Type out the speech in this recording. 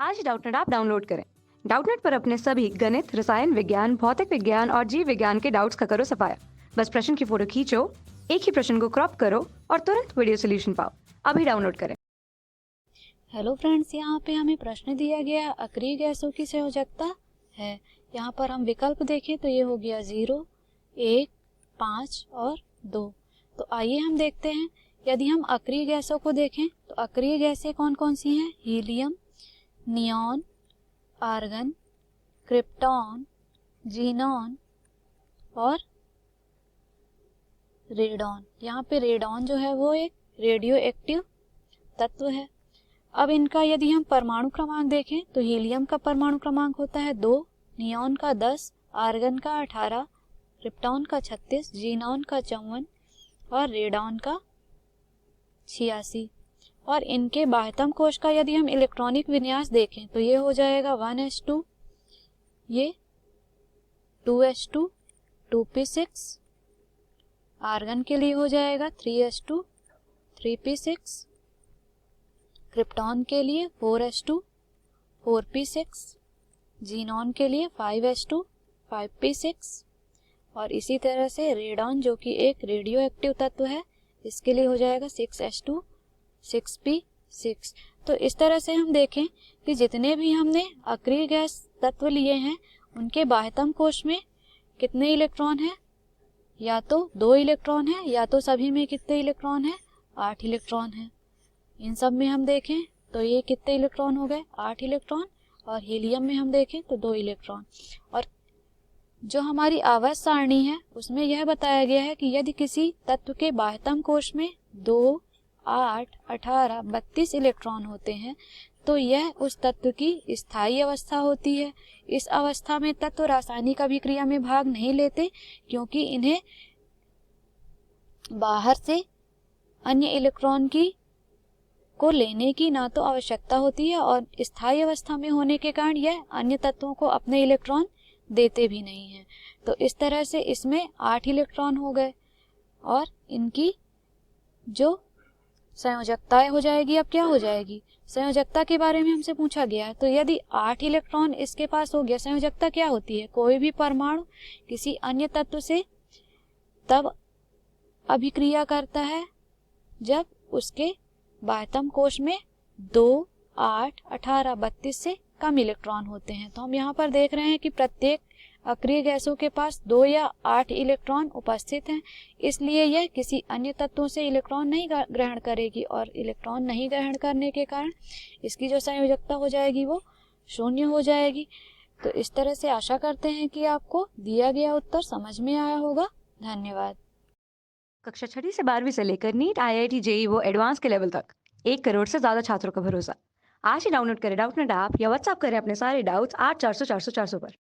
आज ही Doubtnut app download करें। Doubtnut पर अपने सभी गणित, रसायन विज्ञान, भौतिक विज्ञान और जीव विज्ञान के डाउट्स का करो सफाया। बस प्रश्न की फोटो खींचो, एक ही प्रश्न को क्रॉप करो और तुरंत वीडियो सोल्यूशन पाओ। अभी डाउनलोड करें। हेलो फ्रेंड्स, यहाँ पे हमें प्रश्न दिया गया अक्रिय गैसों की संयोजकता है। यहाँ पर हम विकल्प देखें तो ये हो गया 0, 1, 5 और 2। तो आइए हम देखते हैं। यदि हम अक्रिय गैसों को देखें तो अक्रिय गैसें कौन कौन सी हैं? Helium, neon, argon, krypton, xenon और रेडॉन। यहाँ पे रेडॉन जो है वो एक रेडियो एक्टिव तत्व है। अब इनका यदि हम परमाणु क्रमांक देखें तो हीलियम का परमाणु क्रमांक होता है 2, नियॉन का 10, आर्गन का 18, क्रिप्टॉन का 36, जीनॉन का 54 और रेडॉन का 86। और इनके बाह्यतम कोश का यदि हम इलेक्ट्रॉनिक विन्यास देखें तो ये हो जाएगा 1s2, ये 2s2, 2p6, आर्गन के लिए हो जाएगा 3s2, 3p6, क्रिप्टॉन के लिए 4s2, 4p6, जीनॉन के लिए 5s2, 5p6 और इसी तरह से रेडॉन जो कि एक रेडियो एक्टिव तत्व है इसके लिए हो जाएगा 6s2, 6p6। तो इस तरह से हम देखें कि जितने भी हमने अक्रिय गैस तत्व लिए हैं उनके बाह्यतम कोश में कितने इलेक्ट्रॉन हैं? या तो 2 इलेक्ट्रॉन है या तो सभी में कितने इलेक्ट्रॉन है? 8 इलेक्ट्रॉन है। इन सब में हम देखें तो ये कितने इलेक्ट्रॉन हो गए? 8 इलेक्ट्रॉन। और हीलियम में हम देखें तो 2 इलेक्ट्रॉन। और जो हमारी आवर्त सारणी है उसमें यह बताया गया है कि यदि किसी तत्व के बाह्यतम कोश में 2, 8, 18, 32 इलेक्ट्रॉन होते हैं तो यह उस तत्व की स्थायी अवस्था होती है। इस अवस्था में तत्व रासायनिक अभिक्रिया में भाग नहीं लेते क्योंकि इन्हें बाहर से अन्य इलेक्ट्रॉन को लेने की ना तो आवश्यकता होती है और स्थायी अवस्था में होने के कारण यह अन्य तत्वों को अपने इलेक्ट्रॉन देते भी नहीं हैं। तो इस तरह से इसमें 8 इलेक्ट्रॉन हो गए और इनकी जो संयोजकता हो जाएगी, अब क्या हो जाएगी? संयोजकता के बारे में हमसे पूछा गया है। तो यदि 8 इलेक्ट्रॉन इसके पास हो गया, संयोजकता क्या होती है? कोई भी परमाणु किसी अन्य तत्व से तब अभिक्रिया करता है जब उसके बाह्यतम कोश में 2, 8, 18, 32 से कम इलेक्ट्रॉन होते हैं। तो हम यहाँ पर देख रहे हैं कि प्रत्येक अक्रिय गैसों के पास 2 या 8 इलेक्ट्रॉन उपस्थित हैं, इसलिए यह किसी अन्य तत्वों से इलेक्ट्रॉन नहीं ग्रहण करेगी और इलेक्ट्रॉन नहीं ग्रहण करने के कारण इसकी जो संयोजकता हो जाएगी वो 0 हो जाएगी। तो इस तरह से आशा करते हैं कि आपको दिया गया उत्तर समझ में आया होगा। धन्यवाद। कक्षा 6 से 12वीं से लेकर नीट, IIT, JEE वो एडवांस के लेवल तक 1 करोड़ से ज्यादा छात्रों का भरोसा। आज ही डाउनलोड करें डाउटनेट ऐप या व्हाट्सएप करें अपने सारे डाउट्स 8400 400 400 पर।